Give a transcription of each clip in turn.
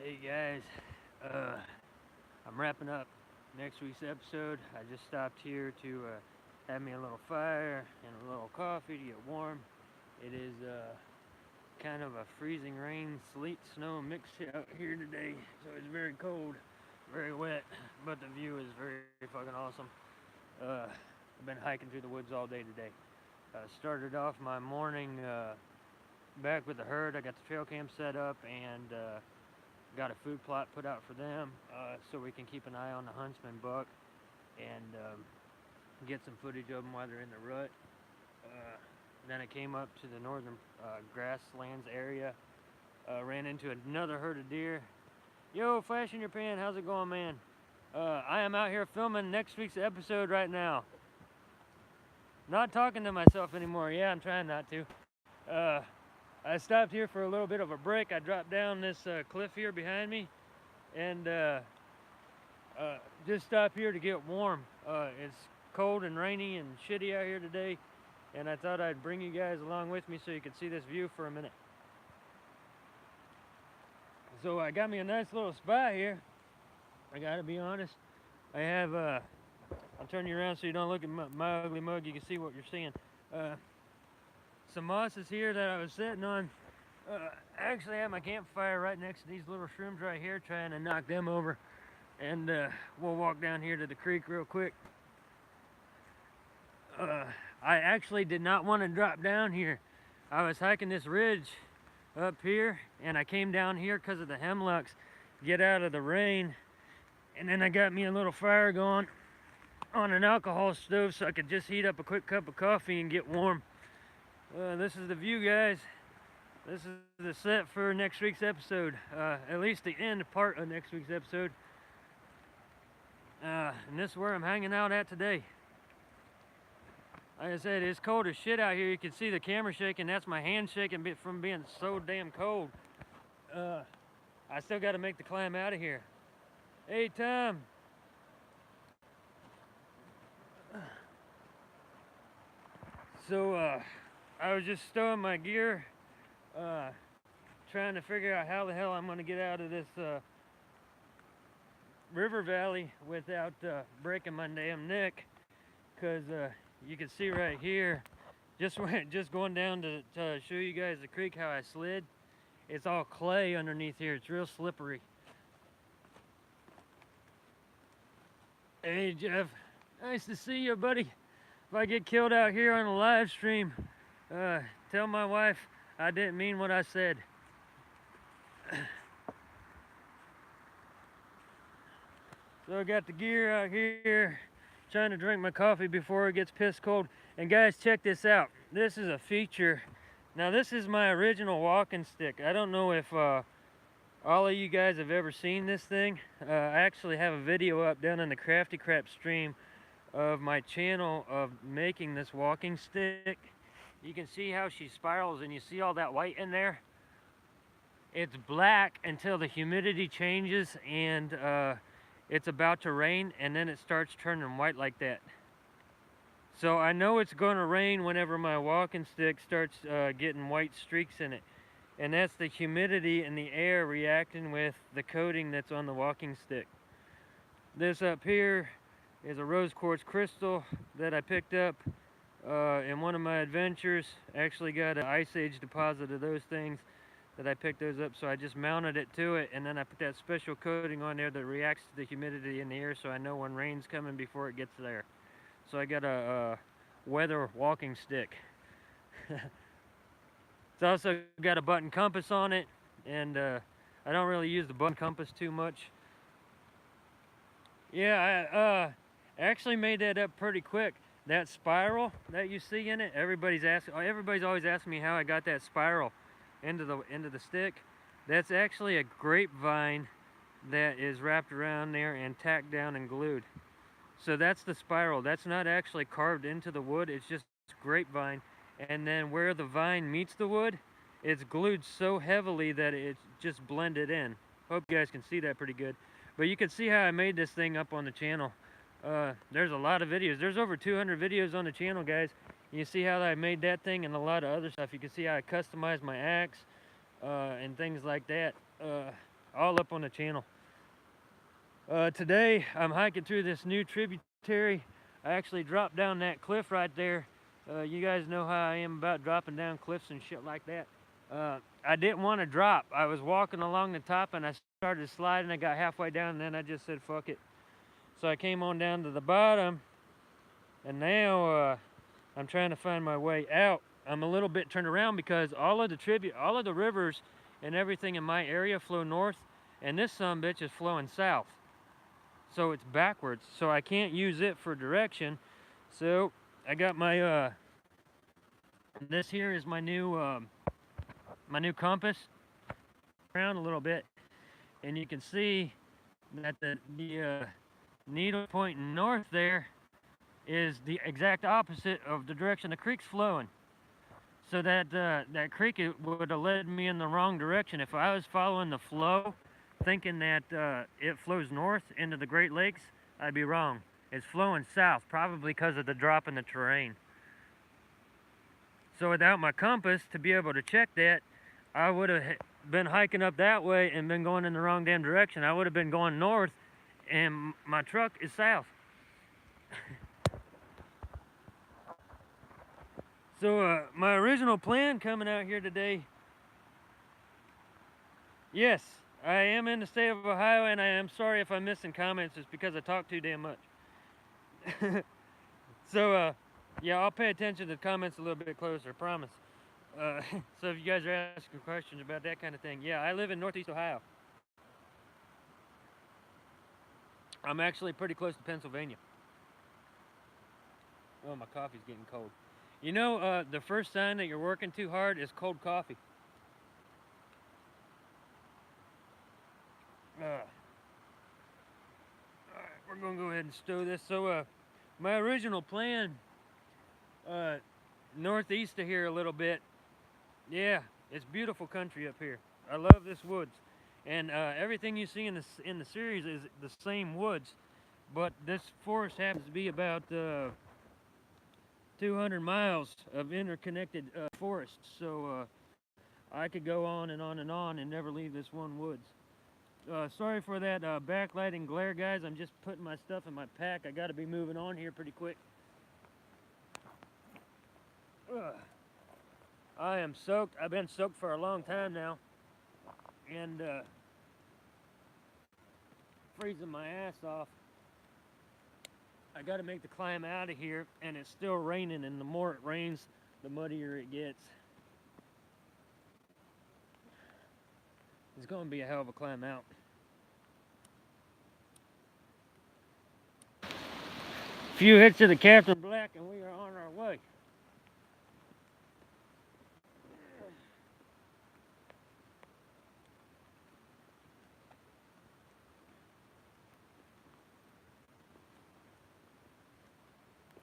Hey guys, I'm wrapping up next week's episode. I just stopped here to have me a little fire and a little coffee to get warm. It is kind of a freezing rain, sleet, snow mix out here today, so it's very cold, very wet, but the view is very fucking awesome. I've been hiking through the woods all day today. Started off my morning back with the herd. I got the trail cam set up and got a food plot put out for them so we can keep an eye on the huntsman buck and get some footage of them while they're in the rut. Then I came up to the northern grasslands area, ran into another herd of deer. Yo, Flash in your pan, how's it going, man? I am out here filming next week's episode right now. Not talking to myself anymore. Yeah, I'm trying not to. I stopped here for a little bit of a break. I dropped down this cliff here behind me and just stopped here to get warm. It's cold and rainy and shitty out here today, and I thought I'd bring you guys along with me so you could see this view for a minute. So I got me a nice little spot here. I gotta be honest. I have, I'll turn you around so you don't look at my ugly mug. You can see what you're seeing. Some mosses here that I was sitting on. Actually, I have my campfire right next to these little shrooms right here, trying to knock them over. And we'll walk down here to the creek real quick. I actually did not want to drop down here. I was hiking this ridge up here, and I came down here because of the hemlocks, get out of the rain. And then I got me a little fire going on an alcohol stove so I could just heat up a quick cup of coffee and get warm. This is the view, guys. This is the set for next week's episode, at least the end part of next week's episode. And this is where I'm hanging out at today. Like I said, it's cold as shit out here. You can see the camera shaking. That's my hand shaking from being so damn cold. I still got to make the climb out of here. Hey, Tom. So, I was just stowing my gear, trying to figure out how the hell I'm going to get out of this river valley without breaking my damn neck, because you can see right here, just going down to show you guys the creek how I slid. It's all clay underneath here. It's real slippery. Hey, Jeff. Nice to see you, buddy. If I get killed out here on a live stream, tell my wife I didn't mean what I said. So I got the gear out here, trying to drink my coffee before it gets piss cold. And guys, check this out. This is a feature. Now this is my original walking stick. I don't know if all of you guys have ever seen this thing. I actually have a video up down in the Crafty Crap stream of my channel of making this walking stick. You can see how she spirals, and you see all that white in there. It's black until the humidity changes and it's about to rain, and then it starts turning white like that. So I know it's going to rain whenever my walking stick starts getting white streaks in it. And that's the humidity in the air reacting with the coating that's on the walking stick. This up here is a rose quartz crystal that I picked up in one of my adventures. Actually got an Ice Age deposit of those things that I picked those up, so I just mounted it to it, and then I put that special coating on there that reacts to the humidity in the air, so I know when rain's coming before it gets there. So I got a weather walking stick. It's also got a button compass on it, and I don't really use the button compass too much. Yeah, I actually made that up pretty quick. That spiral that you see in it, everybody's always asking me how I got that spiral into the stick. That's actually a grapevine that is wrapped around there and tacked down and glued. So that's the spiral. That's not actually carved into the wood. It's just grapevine. And then where the vine meets the wood, it's glued so heavily that it's just blended in. Hope you guys can see that pretty good. But you can see how I made this thing up on the channel. There's a lot of videos. There's over 200 videos on the channel, guys. You see how I made that thing and a lot of other stuff. You can see how I customized my axe and things like that. all up on the channel. Today I'm hiking through this new tributary. I actually dropped down that cliff right there. You guys know how I am about dropping down cliffs and shit like that. I didn't want to drop. I was walking along the top and I started sliding. I got halfway down and then I just said fuck it. So I came on down to the bottom, and now I'm trying to find my way out. I'm a little bit turned around because all of the rivers and everything in my area flow north, and this sumbitch is flowing south. So it's backwards. So I can't use it for direction. So I got my this here is my new compass. Around a little bit, and you can see that the needle pointing north there is the exact opposite of the direction the creek's flowing. So that that creek would have led me in the wrong direction. If I was following the flow, thinking that it flows north into the Great Lakes, I'd be wrong. It's flowing south, probably because of the drop in the terrain. So without my compass to be able to check that, I would have been hiking up that way and been going in the wrong damn direction. I would have been going north, and my truck is south. So my original plan coming out here today, yes, I am in the state of Ohio, and I am sorry if I'm missing comments. It's because I talk too damn much. So yeah, I'll pay attention to the comments a little bit closer, I promise. So if you guys are asking questions about that kind of thing, yeah, I live in Northeast Ohio. I'm actually pretty close to Pennsylvania. Oh, my coffee's getting cold. You know, the first sign that you're working too hard is cold coffee. Alright, we're gonna go ahead and stow this. So, my original plan, northeast of here a little bit, yeah, it's beautiful country up here. I love this woods, and everything you see in the series is the same woods, but this forest happens to be about 200 miles of interconnected forests. So I could go on and on and on and never leave this one woods. Sorry for that backlighting glare, guys. I'm just putting my stuff in my pack. I got to be moving on here pretty quick. I am soaked. I've been soaked for a long time now, and freezing my ass off. I got to make the climb out of here, and it's still raining, and the more it rains, the muddier it gets. It's going to be a hell of a climb out. Few hits to the Captain Black, and we are on our way.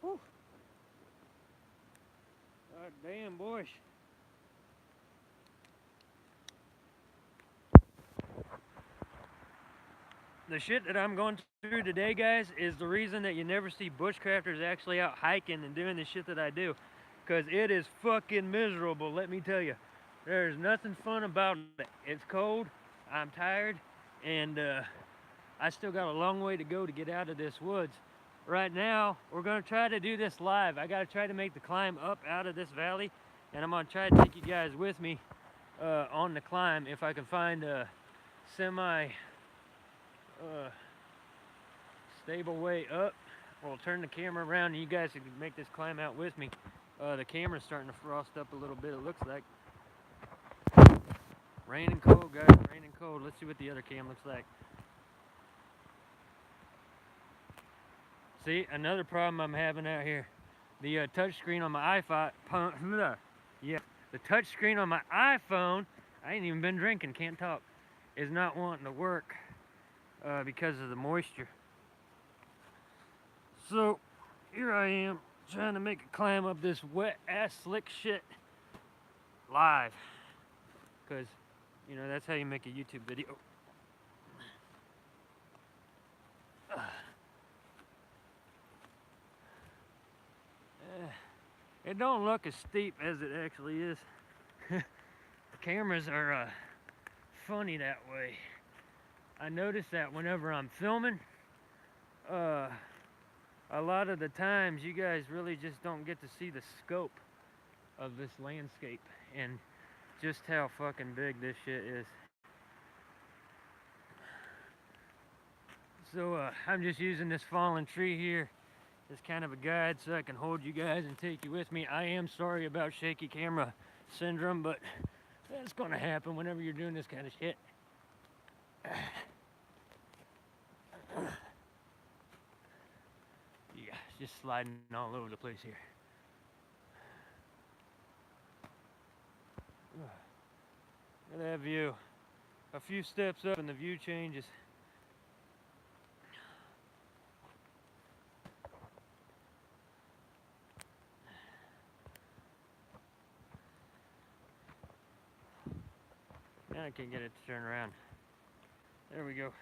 Whew. God damn, boys. The shit that I'm going through today, guys, is the reason that you never see bushcrafters actually out hiking and doing the shit that I do. Because it is fucking miserable, let me tell you. There's nothing fun about it. It's cold, I'm tired, and I still got a long way to go to get out of this woods. Right now, we're going to try to do this live. I got to try to make the climb up out of this valley, and I'm going to try to take you guys with me on the climb if I can find a semi stable way up. We'll turn the camera around and you guys can make this climb out with me. The camera's starting to frost up a little bit, it looks like. Raining cold, guys, raining cold. Let's see what the other cam looks like. See, another problem I'm having out here. The touch screen on my iPhone, yeah, the touch screen on my iPhone, I ain't even been drinking, can't talk, is not wanting to work. Because of the moisture. So here I am trying to make a climb up this wet ass slick shit live, because you know that's how you make a YouTube video. It don't look as steep as it actually is. The cameras are funny that way. I notice that whenever I'm filming, a lot of the times you guys really just don't get to see the scope of this landscape and just how fucking big this shit is. So I'm just using this fallen tree here as kind of a guide so I can hold you guys and take you with me. I am sorry about shaky camera syndrome, but that's gonna happen whenever you're doing this kind of shit. Yeah, just sliding all over the place here. Look at that view. A few steps up and the view changes. Now I can't get it to turn around. There we go.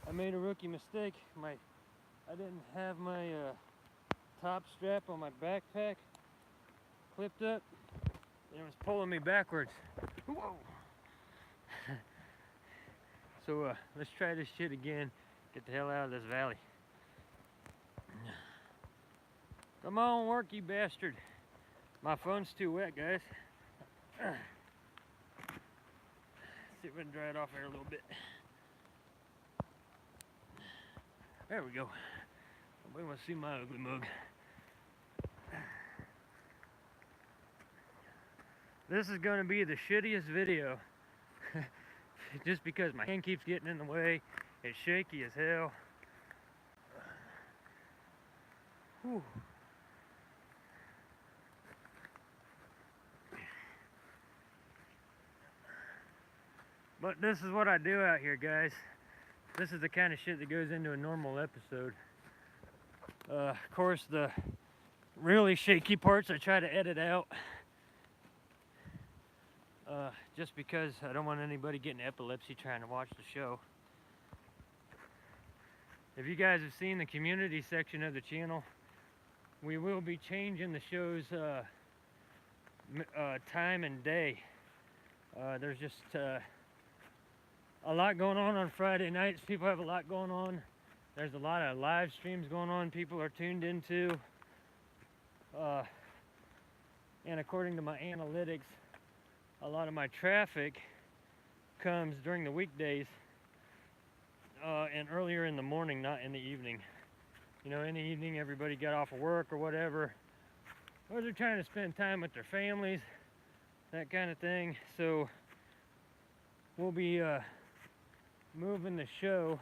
I made a rookie mistake. I didn't have my top strap on my backpack clipped up, and it was pulling me backwards. Whoa! So let's try this shit again. Get the hell out of this valley. Come on, work, you bastard. My phone's too wet, guys. See if we can dry it off here a little bit. There we go. Nobody wants to see my ugly mug. This is going to be the shittiest video. Just because my hand keeps getting in the way. It's shaky as hell. Whew. But this is what I do out here, guys. This is the kind of shit that goes into a normal episode. Of course, the really shaky parts I try to edit out. Just because I don't want anybody getting epilepsy trying to watch the show. If you guys have seen the community section of the channel, we will be changing the show's time and day. There's just a lot going on Friday nights. People have a lot going on. There's a lot of live streams going on people are tuned into. And according to my analytics, a lot of my traffic comes during the weekdays and earlier in the morning, not in the evening. You know, in the evening everybody got off of work or whatever, or they're trying to spend time with their families, that kind of thing. So we'll be moving the show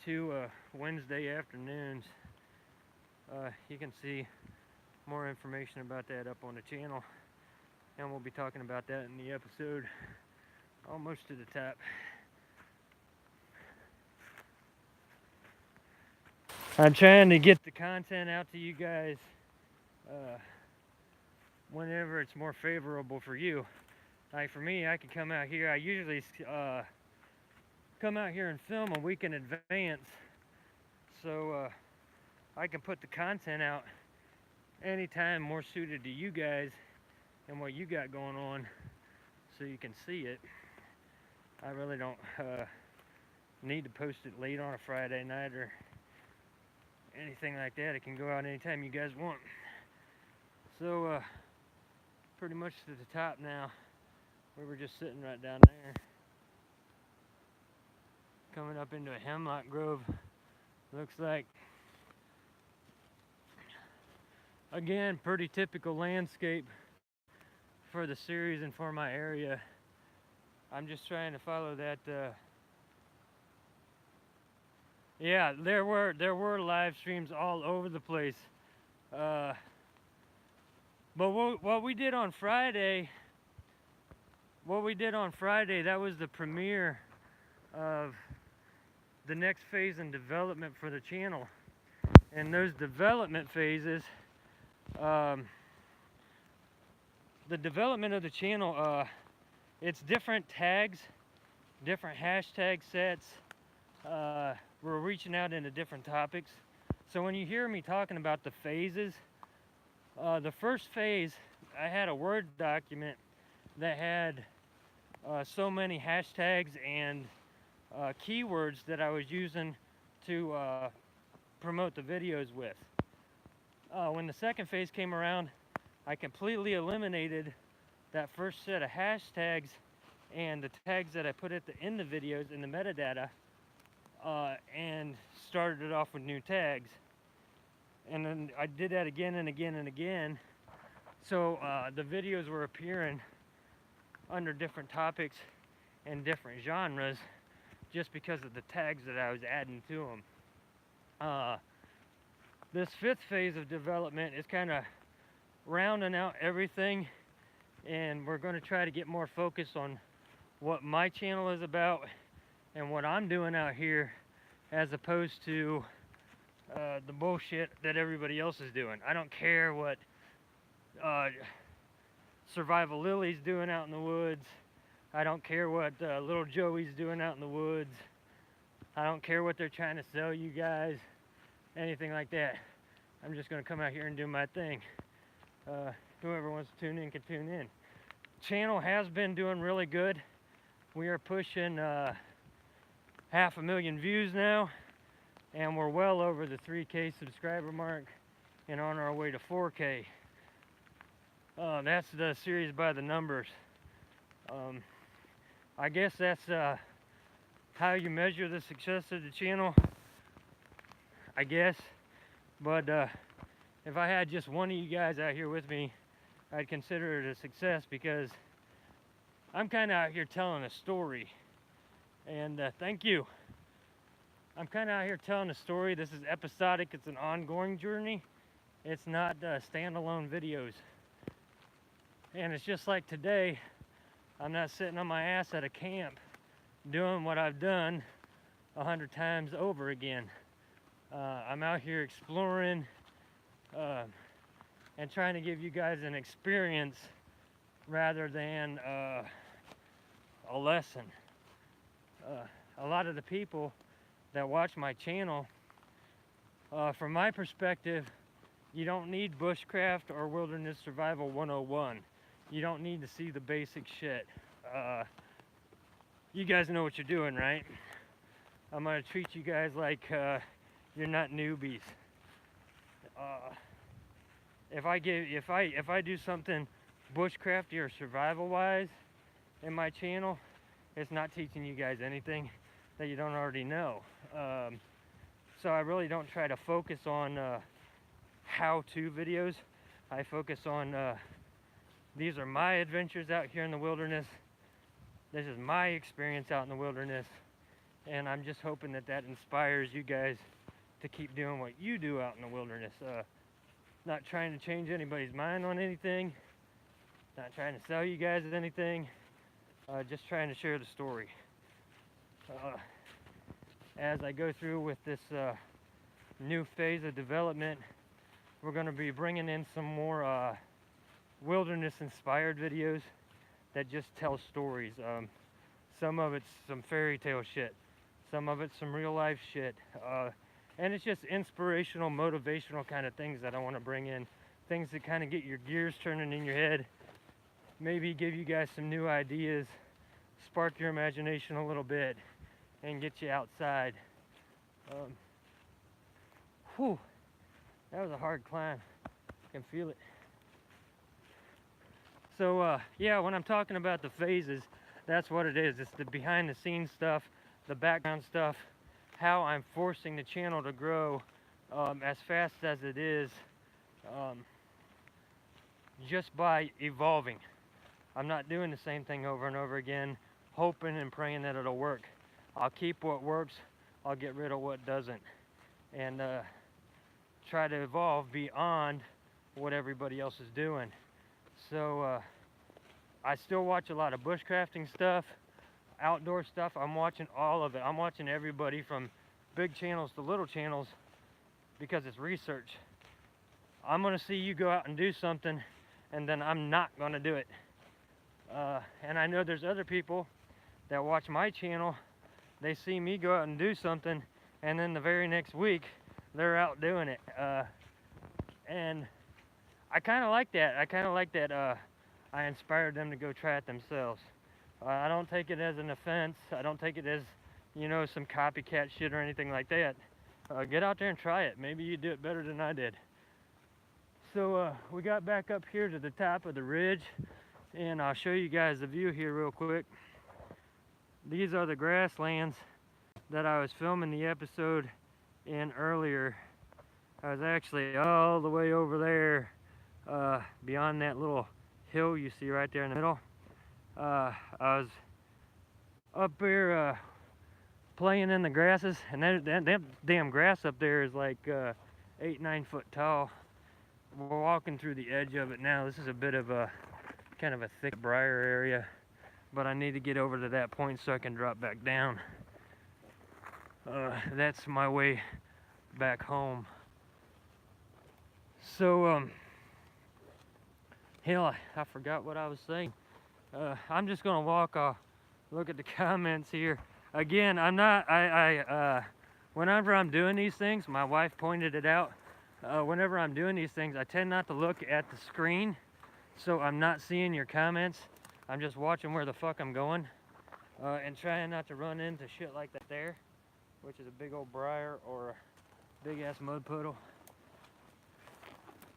to Wednesday afternoons. You can see more information about that up on the channel, and we'll be talking about that in the episode almost to the top. I'm trying to get the content out to you guys whenever it's more favorable for you. Like for me, I can come out here. I usually come out here and film a week in advance, so I can put the content out anytime more suited to you guys and what you got going on, so you can see it. I really don't need to post it late on a Friday night or anything like that. It can go out anytime you guys want. So pretty much to the top now. We were just sitting right down there, coming up into a hemlock grove. Looks like, again, pretty typical landscape for the series and for my area. I'm just trying to follow that. Yeah, there were live streams all over the place. But what we did on Friday, that was the premiere of the next phase in development for the channel. And those development phases, the development of the channel, it's different tags, different hashtag sets. We're reaching out into different topics. So when you hear me talking about the phases, the first phase, I had a Word document that had so many hashtags and keywords that I was using to promote the videos with. When the second phase came around, I completely eliminated that first set of hashtags and the tags that I put at the end of videos in the metadata, and started it off with new tags. And then I did that again and again and again. So the videos were appearing under different topics and different genres just because of the tags that I was adding to them. This fifth phase of development is kind of rounding out everything, and we're going to try to get more focus on what my channel is about and what I'm doing out here, as opposed to the bullshit that everybody else is doing. I don't care what Survival Lily's doing out in the woods. I don't care what little Joey's doing out in the woods. I don't care what they're trying to sell you guys, anything like that. I'm just going to come out here and do my thing. Whoever wants to tune in can tune in. Channel has been doing really good. We are pushing 500,000 views now, and we're well over the 3K subscriber mark and on our way to 4K. That's the series by the numbers. I guess that's how you measure the success of the channel, I guess. But if I had just one of you guys out here with me, I'd consider it a success, because I'm kind of out here telling a story. And thank you. I'm kind of out here telling a story. This is episodic. It's an ongoing journey. It's not standalone videos. And it's just like today, I'm not sitting on my ass at a camp doing what I've done 100 times over again. I'm out here exploring and trying to give you guys an experience rather than a lesson. A lot of the people that watch my channel, from my perspective, you don't need Bushcraft or Wilderness Survival 101. You don't need to see the basic shit. You guys know what you're doing, right? I'm gonna treat you guys like you're not newbies. If I do something bushcrafty or survival wise in my channel, it's not teaching you guys anything that you don't already know. So I really don't try to focus on how-to videos. I focus on these are my adventures out here in the wilderness. This is my experience out in the wilderness, and I'm just hoping that that inspires you guys to keep doing what you do out in the wilderness. Not trying to change anybody's mind on anything, not trying to sell you guys anything, just trying to share the story. As I go through with this new phase of development, we're going to be bringing in some more wilderness inspired videos that just tell stories. Some of it's some fairy tale shit, some of it's some real life shit, and it's just inspirational, motivational kind of things that I want to bring in, things that kind of get your gears turning in your head, maybe give you guys some new ideas, spark your imagination a little bit, and get you outside. Whew, that was a hard climb. I can feel it. So yeah, when I'm talking about the phases, that's what it is. It's the behind the scenes stuff, the background stuff, how I'm forcing the channel to grow as fast as it is, just by evolving. I'm not doing the same thing over and over again, hoping and praying that it'll work. I'll keep what works, I'll get rid of what doesn't, and try to evolve beyond what everybody else is doing. So I still watch a lot of bushcrafting stuff, outdoor stuff. I'm watching all of it. I'm watching everybody from big channels to little channels because it's research. I'm gonna see you go out and do something, and then I'm not gonna do it. And I know there's other people that watch my channel, they see me go out and do something, and then the very next week they're out doing it. And I kind of like that. I kind of like that I inspired them to go try it themselves. I don't take it as an offense. I don't take it as you know, some copycat shit or anything like that, get out there and try it. Maybe you do it better than I did. So we got back up here to the top of the ridge, and I'll show you guys the view here real quick. These are the grasslands that I was filming the episode in earlier. I was actually all the way over there, beyond that little hill you see right there in the middle. I was up there playing in the grasses, and that damn grass up there is like 8-9 foot tall. We're walking through the edge of it now. This is a bit of a kind of a thick briar area, but I need to get over to that point so I can drop back down. That's my way back home. So hell, I forgot what I was saying. I'm just gonna walk off, look at the comments here. Again, I'm not, whenever I'm doing these things, my wife pointed it out, whenever I'm doing these things, I tend not to look at the screen, so I'm not seeing your comments. I'm just watching where the fuck I'm going, and trying not to run into shit like that there, which is a big old briar or a big ass mud puddle.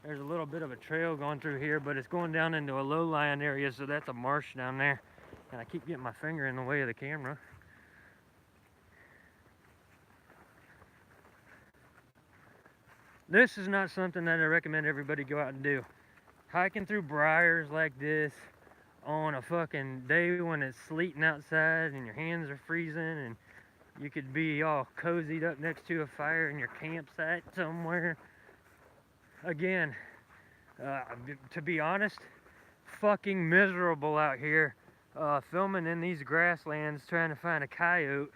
There's a little bit of a trail going through here, but it's going down into a low-lying area, so that's a marsh down there. And I keep getting my finger in the way of the camera. This is not something that I recommend everybody go out and do. Hiking through briars like this on a fucking day when it's sleeting outside and your hands are freezing and you could be all cozied up next to a fire in your campsite somewhere. Again, to be honest, fucking miserable out here filming in these grasslands trying to find a coyote,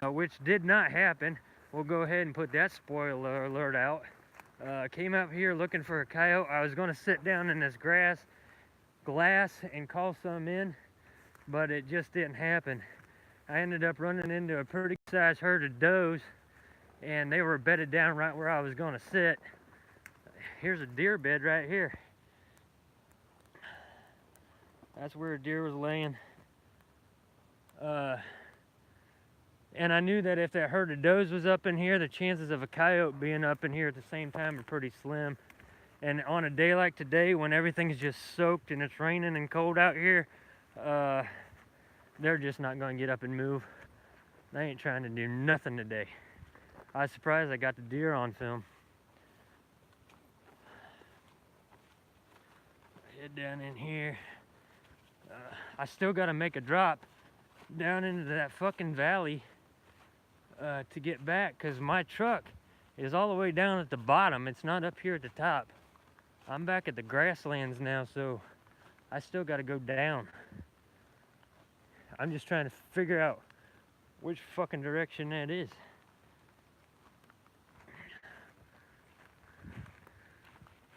which did not happen. We'll go ahead and put that spoiler alert out. Came out here looking for a coyote. I was going to sit down in this glass and call some in, but it just didn't happen. I ended up running into a pretty sized herd of does, and they were bedded down right where I was going to sit. Here's a deer bed right here. That's where a deer was laying. And I knew that if that herd of does was up in here, the chances of a coyote being up in here at the same time are pretty slim. And on a day like today, when everything's just soaked and it's raining and cold out here, they're just not going to get up and move. They ain't trying to do nothing today. I was surprised I got the deer on film. Head down in here. I still got to make a drop down into that fucking valley to get back, because my truck is all the way down at the bottom. It's not up here at the top. I'm back at the grasslands now, so I still got to go down. I'm just trying to figure out which fucking direction that is.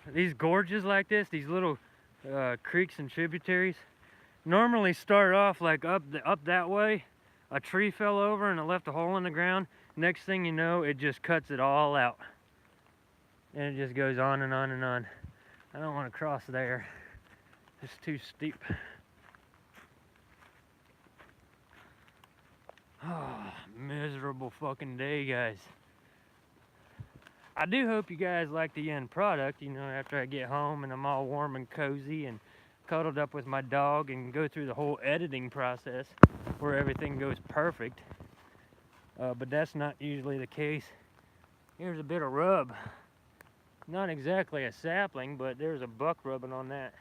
These gorges like this, these little creeks and tributaries, normally start off like up that way. A tree fell over and it left a hole in the ground. Next thing you know, it just cuts it all out. And it just goes on and on and on. I don't want to cross there. It's too steep. Oh, miserable fucking day, guys. I do hope you guys like the end product, you know, after I get home and I'm all warm and cozy and cuddled up with my dog and go through the whole editing process where everything goes perfect. But that's not usually the case. Here's a bit of rub. Not exactly a sapling, but there's a buck rubbing on that.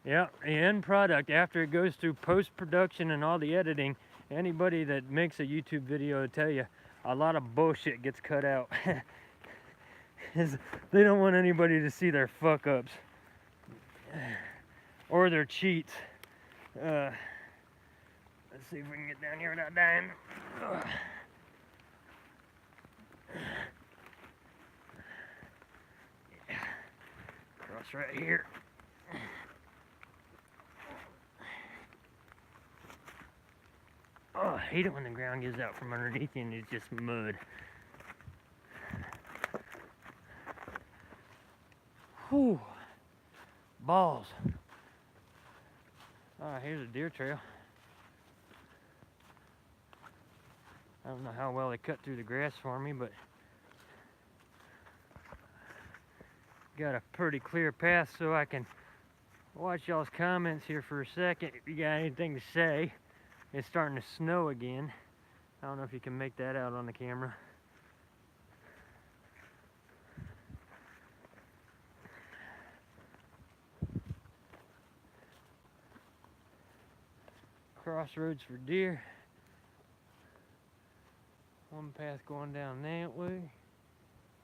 Yeah, the end product, after it goes through post-production and all the editing, anybody that makes a YouTube video will tell you a lot of bullshit gets cut out. They don't want anybody to see their fuck-ups or their cheats. Let's see if we can get down here without dying. Yeah. Cross right here. Oh, I hate it when the ground gives out from underneath you and it's just mud. Whew. Balls. Here's a deer trail. I don't know how well they cut through the grass for me, but got a pretty clear path so I can watch y'all's comments here for a second if you got anything to say. It's starting to snow again. I don't know if you can make that out on the camera. Crossroads for deer. One path going down that way,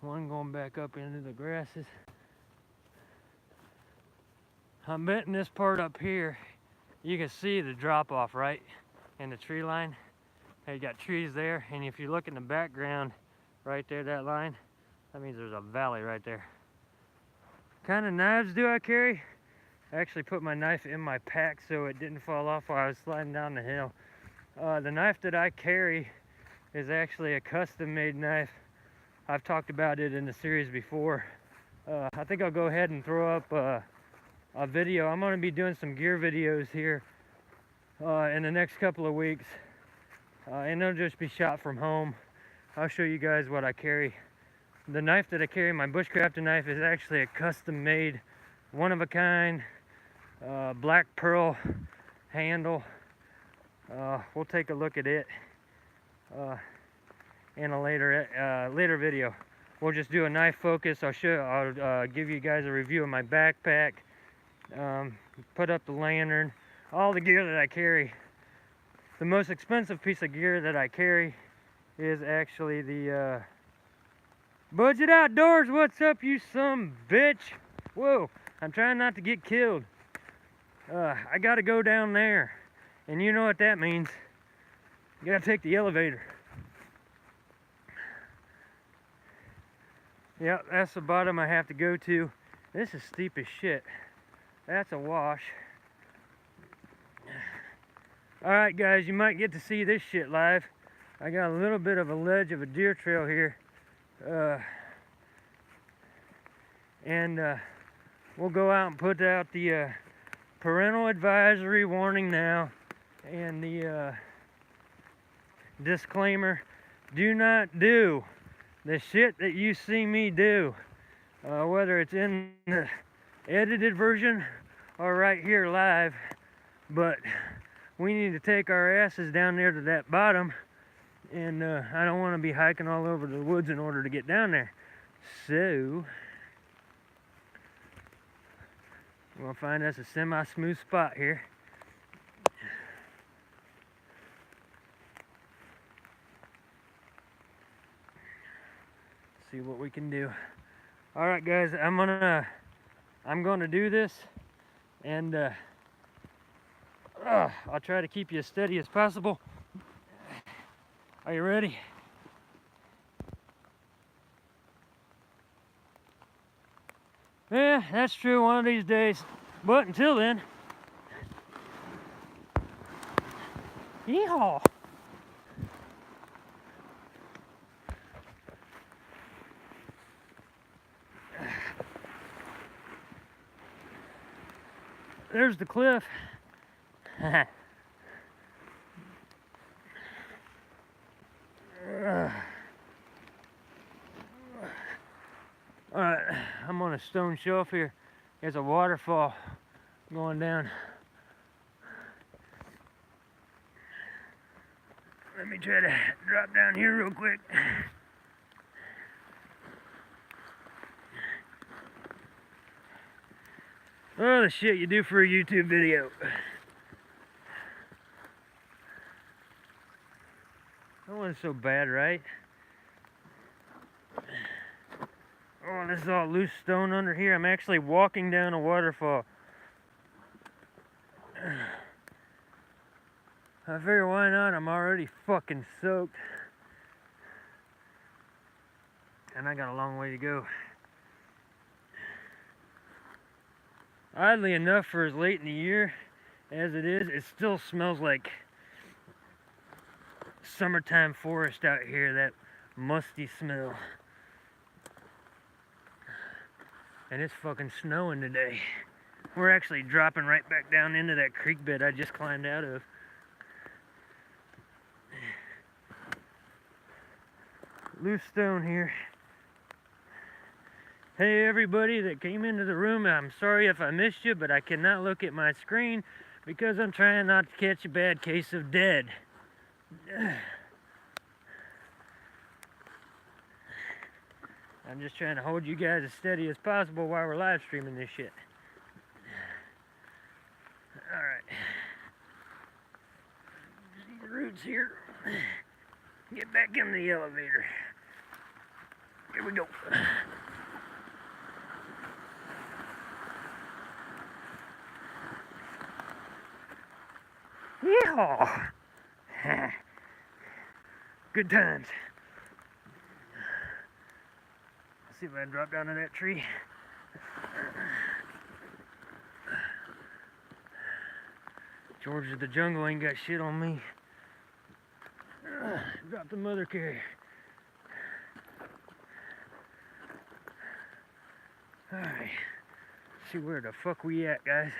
one going back up into the grasses. I'm betting this part up here, you can see the drop off right in the tree line. You got trees there, and if you look in the background right there, that line, that means there's a valley right there. What kind of knives do I carry? I actually put my knife in my pack so it didn't fall off while I was sliding down the hill. The knife that I carry is actually a custom-made knife. I've talked about it in the series before. I think I'll go ahead and throw up a video. I'm going to be doing some gear videos here in the next couple of weeks, and they'll just be shot from home. I'll show you guys what I carry. The knife that I carry, my Bushcraft knife, is actually a custom-made, one-of-a-kind, black pearl handle. We'll take a look at it in a later video. We'll just do a knife focus. I'll give you guys a review of my backpack, put up the lantern, all the gear that I carry. The most expensive piece of gear that I carry is actually the Budget Outdoors. What's up, you some bitch? Whoa, I'm trying not to get killed. I gotta go down there, and you know what that means. You gotta take the elevator. Yep, that's the bottom I have to go to. This is steep as shit. That's a wash. Alright guys, you might get to see this shit live. I got a little bit of a ledge of a deer trail here. We'll go out and put out the parental advisory warning now, and the disclaimer: do not do the shit that you see me do, whether it's in the edited version or right here live. But we need to take our asses down there to that bottom, and I don't want to be hiking all over the woods in order to get down there. So we'll find us a semi-smooth spot here. See what we can do. All right, guys, I'm gonna do this, and I'll try to keep you as steady as possible. Are you ready? Yeah, that's true, one of these days. But until then, yeehaw! There's the cliff. Alright, I'm on a stone shelf here. There's a waterfall going down. Let me try to drop down here real quick. Oh, the shit you do for a YouTube video. That wasn't so bad, right? Oh, this is all loose stone under here. I'm actually walking down a waterfall. I figure, why not? I'm already fucking soaked. And I got a long way to go. Oddly enough, for as late in the year as it is, it still smells like summertime forest out here, that musty smell. And it's fucking snowing today. We're actually dropping right back down into that creek bed I just climbed out of. Loose stone here. Hey everybody that came into the room, I'm sorry if I missed you, but I cannot look at my screen because I'm trying not to catch a bad case of dead. I'm just trying to hold you guys as steady as possible while we're live streaming this shit. Alright. Roots here. Get back in the elevator. Here we go. Yeehaw! Good times. Let's see if I can drop down to that tree. George of the jungle ain't got shit on me. Drop the mother carrier. Alright. See where the fuck we at, guys.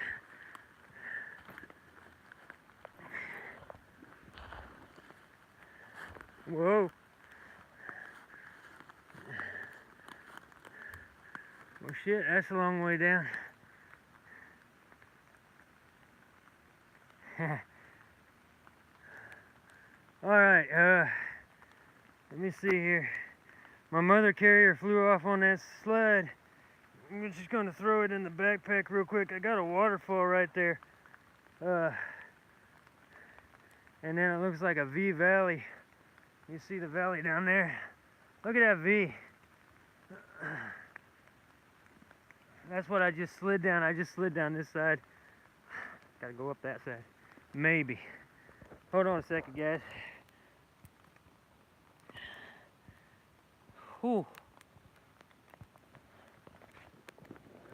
Whoa. Well shit, that's a long way down. Alright, let me see here. My mother carrier flew off on that sled. I'm just gonna throw it in the backpack real quick. I got a waterfall right there. And then it looks like a V valley. You see the valley down there? Look at that V. That's what I just slid down. I just slid down this side. Gotta go up that side. Maybe. Hold on a second, guys. Whew.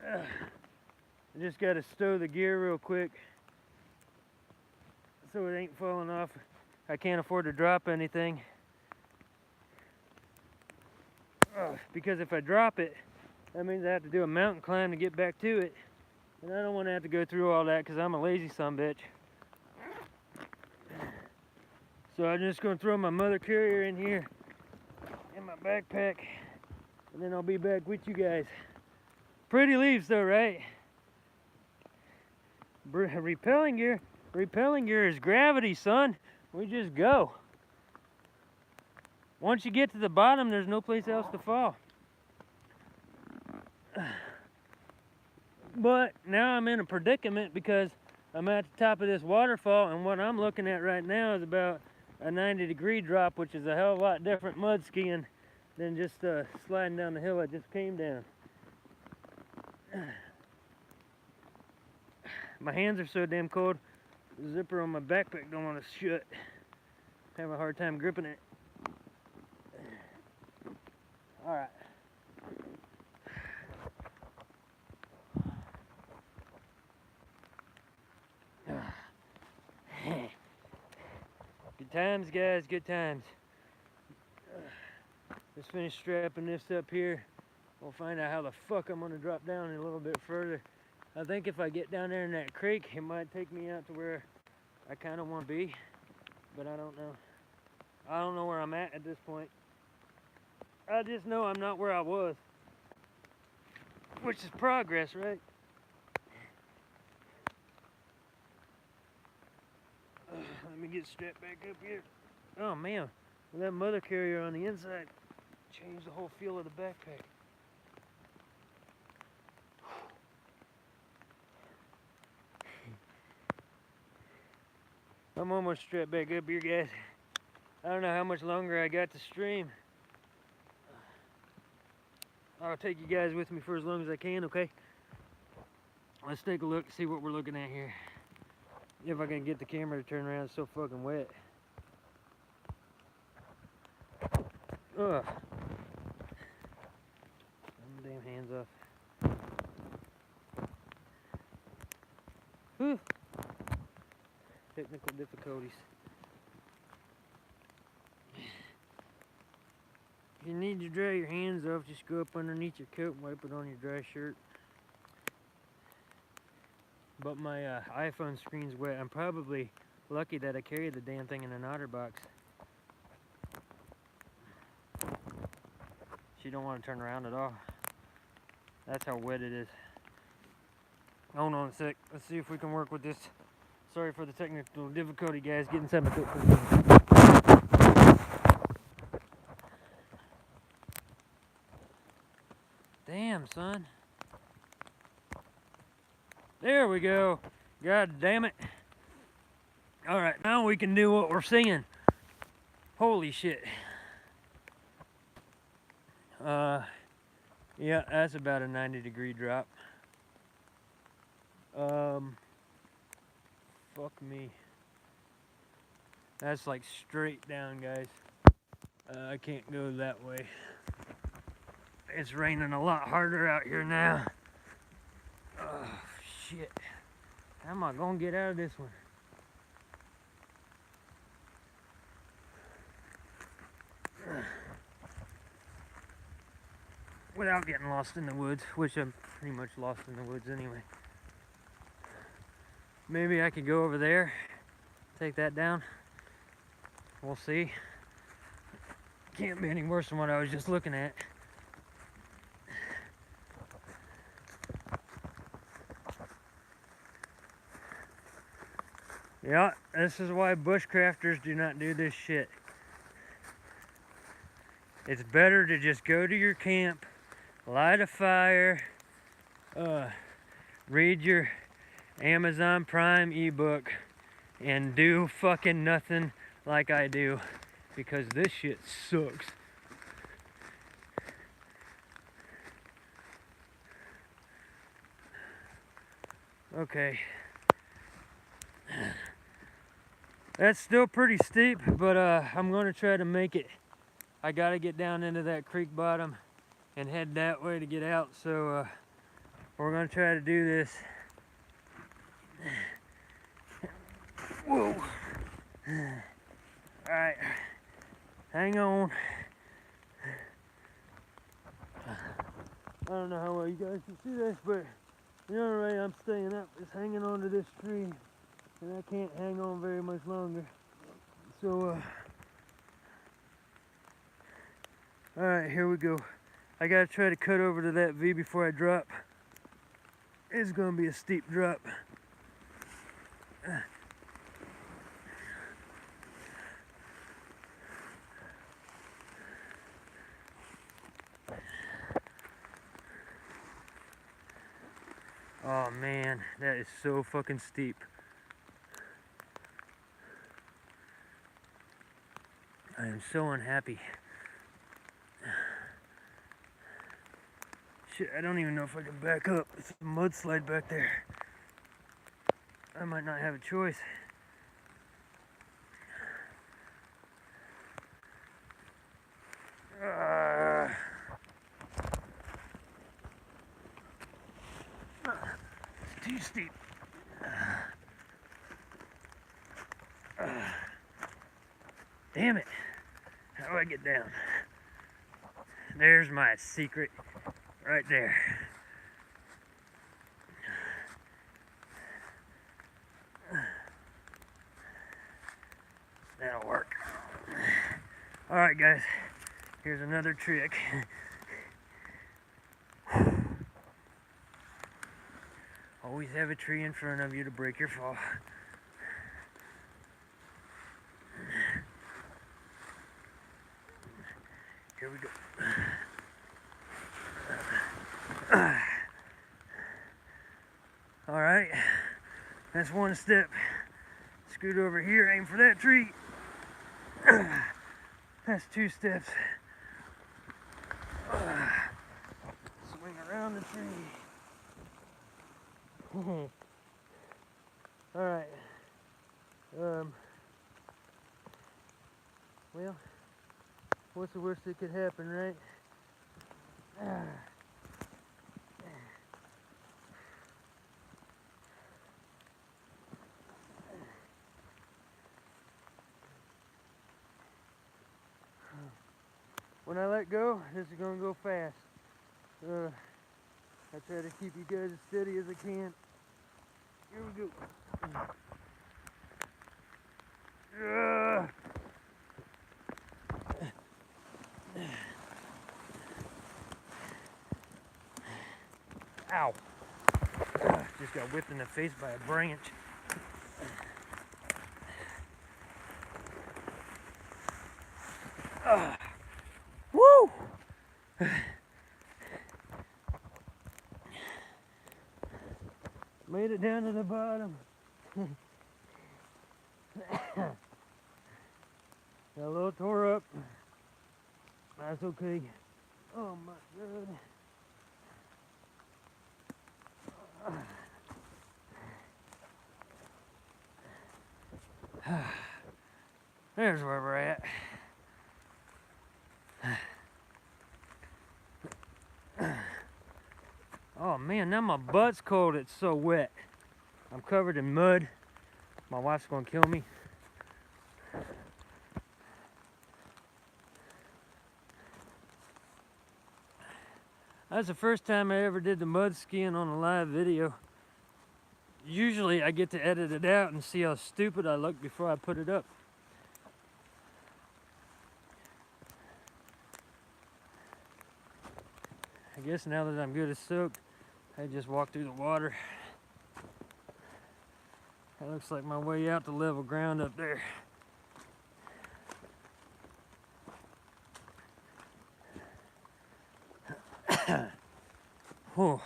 I just gotta stow the gear real quick so it ain't falling off. I can't afford to drop anything. Because if I drop it, that means I have to do a mountain climb to get back to it. And I don't want to have to go through all that because I'm a lazy sumbitch. So I'm just going to throw my mother carrier in here in my backpack. And then I'll be back with you guys. Pretty leaves though, right? Repelling gear is gravity, son. We just go. Once you get to the bottom, there's no place else to fall. But now I'm in a predicament because I'm at the top of this waterfall, and what I'm looking at right now is about a 90-degree drop, which is a hell of a lot different mud skiing than just sliding down the hill I just came down. My hands are so damn cold, the zipper on my backpack don't want to shut. I have a hard time gripping it. Alright. Good times, guys, good times. Let's finish strapping this up here. We'll find out how the fuck I'm gonna drop down a little bit further. I think if I get down there in that creek, it might take me out to where I kind of want to be, but I don't know. I don't know where I'm at this point. I just know I'm not where I was, which is progress, right? Let me get strapped back up here. Oh man, that mother carrier on the inside changed the whole feel of the backpack. I'm almost strapped back up here, guys. I don't know how much longer I got to stream. I'll take you guys with me for as long as I can, okay? Let's take a look, see what we're looking at here. If I can get the camera to turn around, it's so fucking wet. Ugh. Get my damn hands off. Whew. Technical difficulties. If you need to dry your hands off, just go up underneath your coat and wipe it on your dry shirt. but my iPhone screen's wet. I'm probably lucky that I carry the damn thing in an otter box. She don't want to turn around at all. That's how wet it is. Hold on a sec. Let's see if we can work with this. Sorry for the technical difficulty, guys. Getting something to cook. Damn, son. There we go. God damn it. Alright, now we can do what we're seeing. Holy shit. Yeah, that's about a 90-degree drop. Fuck me. That's like straight down, guys. I can't go that way. It's raining a lot harder out here now. Oh, shit. How am I gonna get out of this one? Without getting lost in the woods, which I'm pretty much lost in the woods anyway. Maybe I could go over there, take that down. We'll see. Can't be any worse than what I was just looking at. Yeah, this is why bushcrafters do not do this shit. It's better to just go to your camp, light a fire, read your Amazon Prime ebook, and do fucking nothing like I do, because this shit sucks. Okay. That's still pretty steep, but I'm going to try to make it. I got to get down into that creek bottom and head that way to get out, so we're going to try to do this. Whoa. Alright, hang on. I don't know how well you guys can see this, but the only way I'm staying up is hanging onto this tree, and I can't hang on very much longer. So, alright, here we go. I gotta try to cut over to that V before I drop. It's gonna be a steep drop. Oh man, that is so fucking steep. I am so unhappy. Shit, I don't even know if I can back up. It's a mudslide back there. I might not have a choice. It's too steep. Damn it. How do I get down? There's my secret right there. That'll work. Alright guys, here's another trick. Always have a tree in front of you to break your fall. Here we go. Alright, that's one step. Scoot over here, aim for that tree. That's two steps. Swing around the tree. Alright. Well, what's the worst that could happen, right? When I let go, this is gonna go fast. I try to keep you guys as steady as I can. Here we go. Ow. Just got whipped in the face by a branch. Woo! Made it down to the bottom. Got a little tore up. That's okay. Oh my god. There's where we're at. Oh man, now my butt's cold. It's so wet. I'm covered in mud. My wife's gonna kill me. That's the first time I ever did the mud skiing on a live video. Usually I get to edit it out and see how stupid I look before I put it up. I guess now that I'm good as soaked, I just walk through the water. That looks like my way out to level ground up there. Whew.